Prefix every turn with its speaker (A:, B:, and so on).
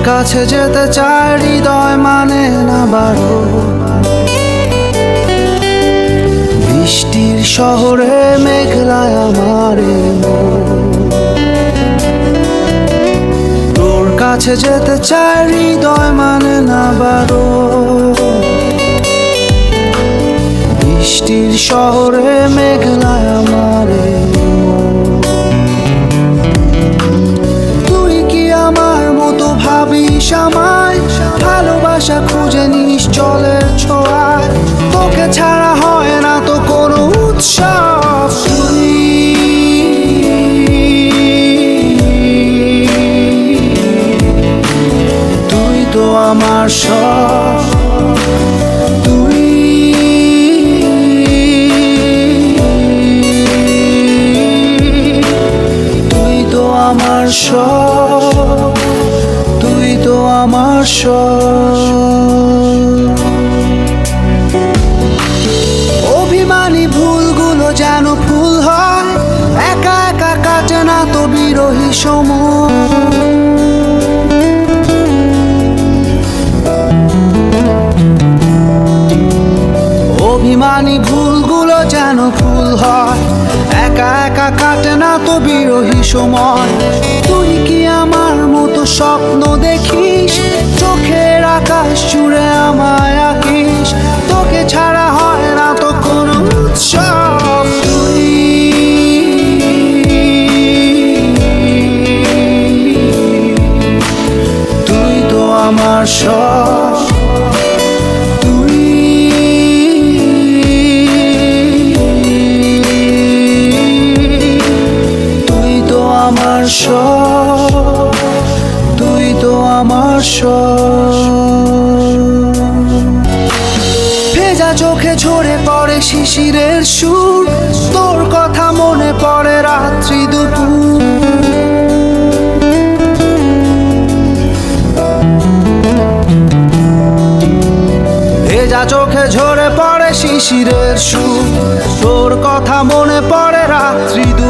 A: কাছে যেতে চায় হৃদয় মানে না বারো। বৃষ্টির শহরে মেঘলায় আমার তোর কাছে যেতে চায় হৃদয় মানে না বারো। বৃষ্টির শহরে মেঘলায় আমার তুই কি আমার মতো ভাবিস আমায়? ভালোবাসা খুঁজে নিস জলের ছোঁয়ায়, তোকে ছাড়া হয় না তো কোনো উৎসব। তুই তো আমার সব, আমার সব, তুই তো আমার সব। অভিমানী ভুলগুলো যেন ফুল হয়, একা একা কাটে না তো বিরহী সময়। অভিমানী ভুলগুলো যেন ফুল হয়, একা একা কাটে না তো বিরহী সময়। তুই কি আমার মতো স্বপ্ন দেখিস? চোখের আকাশ জুড়ে আমায় আঁকিস, তোকে ছাড়া হয় না তো কোনো উৎসব। তুই তো আমার সব, আমার সব, তুই তো আমার সব। ভেজা চোখে ঝরে পড়ে শিশিরের সুর, তোর কথা মনে পড়ে রাত্রি দুপুর। ভেজা চোখে ঝরে পড়ে শিশিরের সুর, তোর কথা মনে পড়ে রাত্রি দুপুর।